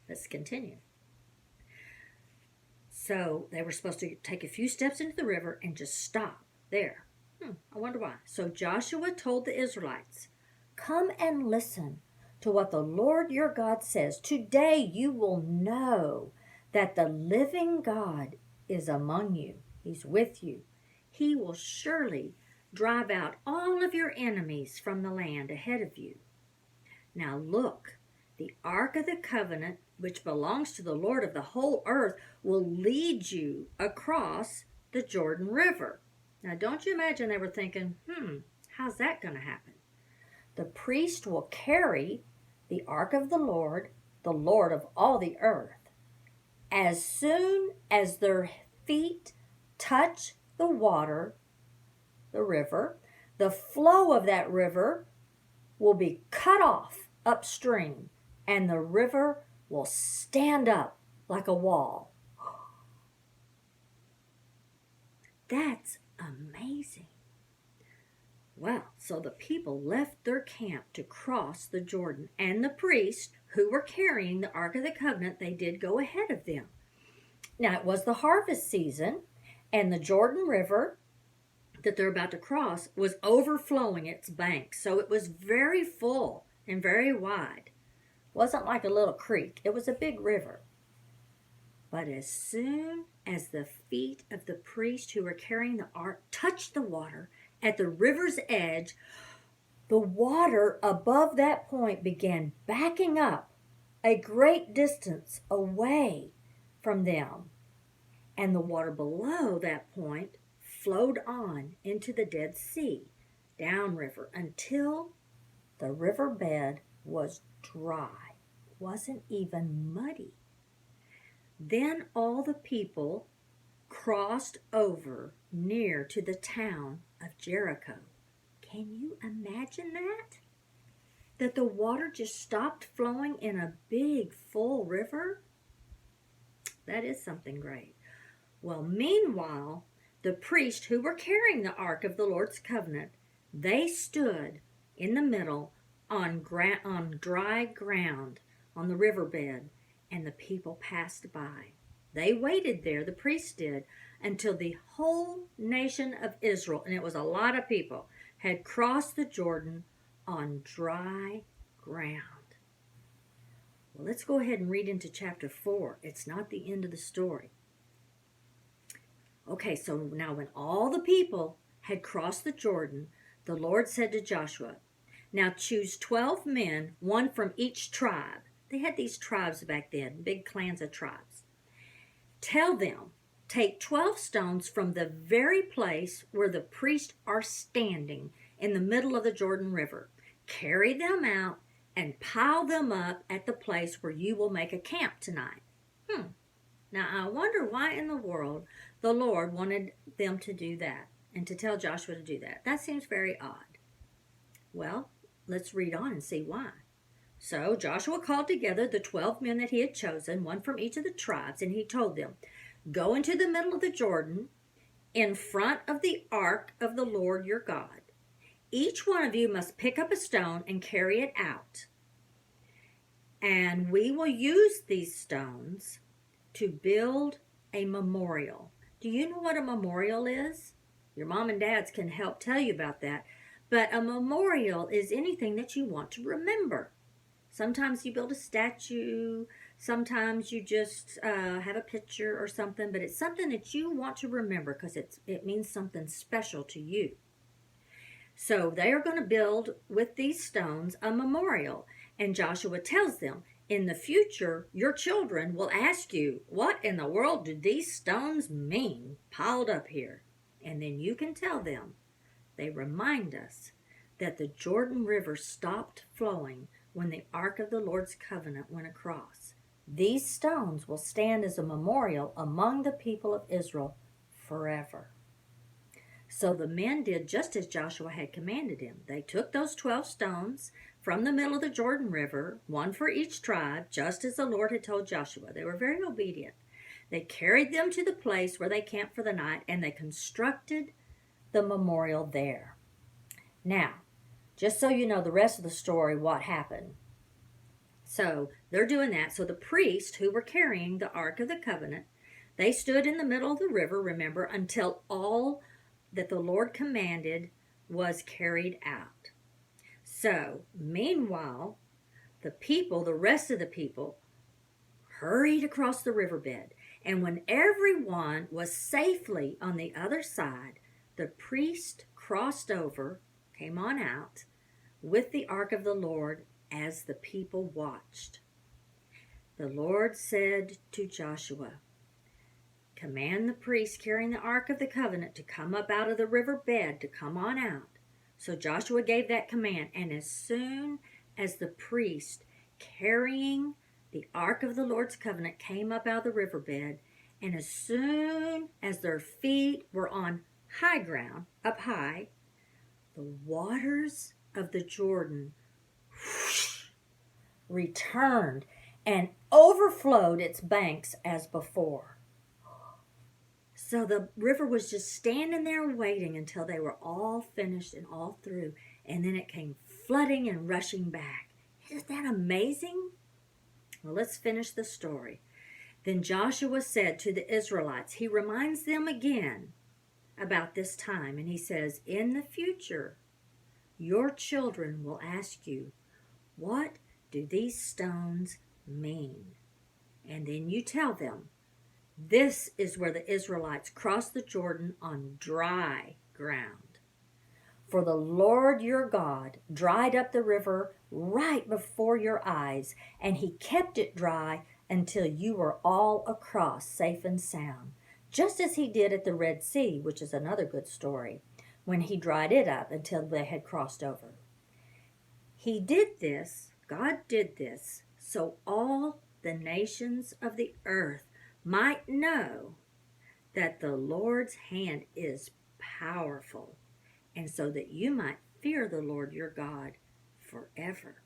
Let's continue. So they were supposed to take a few steps into the river and just stop there. I wonder why. So Joshua told the Israelites, "Come and listen to what the Lord your God says. Today you will know that the living God is among you. He's with you. He will surely drive out all of your enemies from the land ahead of you. Now look, the Ark of the Covenant, which belongs to the Lord of the whole earth, will lead you across the Jordan River." Now, don't you imagine they were thinking, how's that going to happen? "The priest will carry the Ark of the Lord of all the earth. As soon as their feet touch the water, the river, the flow of that river will be cut off upstream, and the river will stand up like a wall." That's amazing. Well, so the people left their camp to cross the Jordan, and the priests who were carrying the Ark of the Covenant, they did go ahead of them. Now, it was the harvest season, and the Jordan River that they're about to cross was overflowing its banks, so it was very full and very wide. It wasn't like a little creek, it was a big river. But as soon as the feet of the priests who were carrying the ark touched the water at the river's edge, the water above that point began backing up a great distance away from them, and the water below that point flowed on into the Dead Sea, downriver, until the riverbed was dry, wasn't even muddy. Then all the people crossed over near to the town of Jericho. Can you imagine that? That the water just stopped flowing in a big, full river? That is something great. Well, meanwhile, the priests who were carrying the Ark of the Lord's Covenant, they stood in the middle on dry ground on the riverbed, and the people passed by. They waited there, the priests did, until the whole nation of Israel, and it was a lot of people, had crossed the Jordan on dry ground. Well, let's go ahead and read into chapter 4. It's not the end of the story. Okay, so now when all the people had crossed the Jordan, the Lord said to Joshua, "Now choose 12 men, one from each tribe." They had these tribes back then, big clans of tribes. "Tell them, take 12 stones from the very place where the priests are standing in the middle of the Jordan River. Carry them out and pile them up at the place where you will make a camp tonight." Now, I wonder why in the world the Lord wanted them to do that and to tell Joshua to do that. That seems very odd. Well, let's read on and see why. So Joshua called together the 12 men that he had chosen, one from each of the tribes, and he told them, "Go into the middle of the Jordan in front of the ark of the Lord your God. Each one of you must pick up a stone and carry it out. And we will use these stones to build a memorial." Do you know what a memorial is? Your mom and dads can help tell you about that. But a memorial is anything that you want to remember. Sometimes you build a statue, sometimes you just have a picture or something, but it's something that you want to remember because it means something special to you. So they are going to build with these stones a memorial, and Joshua tells them, in the future, your children will ask you, "What in the world do these stones mean piled up here?" And then you can tell them, "They remind us that the Jordan River stopped flowing when the Ark of the Lord's Covenant went across. These stones will stand as a memorial among the people of Israel forever." So the men did just as Joshua had commanded him. They took those 12 stones from the middle of the Jordan River, one for each tribe, just as the Lord had told Joshua. They were very obedient. They carried them to the place where they camped for the night, and they constructed the memorial there. Now, just so you know the rest of the story, what happened. So they're doing that. So the priests who were carrying the Ark of the Covenant, they stood in the middle of the river, remember, until all that the Lord commanded was carried out. So, meanwhile, the people, the rest of the people, hurried across the riverbed. And when everyone was safely on the other side, the priest crossed over, came on out, with the ark of the Lord as the people watched. The Lord said to Joshua, "Command the priest carrying the ark of the covenant to come up out of the riverbed, to come on out." So Joshua gave that command, and as soon as the priest carrying the ark of the Lord's covenant came up out of the riverbed, and as soon as their feet were on high ground, up high, the waters of the Jordan returned and overflowed its banks as before. So the river was just standing there waiting until they were all finished and all through, and then it came flooding and rushing back. Isn't that amazing? Well, let's finish the story. Then Joshua said to the Israelites, he reminds them again about this time, and he says, "In the future, your children will ask you, 'What do these stones mean?' And then you tell them, 'This is where the Israelites crossed the Jordan on dry ground. For the Lord your God dried up the river right before your eyes, and he kept it dry until you were all across safe and sound, just as he did at the Red Sea,'" which is another good story, "when he dried it up until they had crossed over. He did this, God did this, so all the nations of the earth might know that the Lord's hand is powerful, and so that you might fear the Lord your God forever."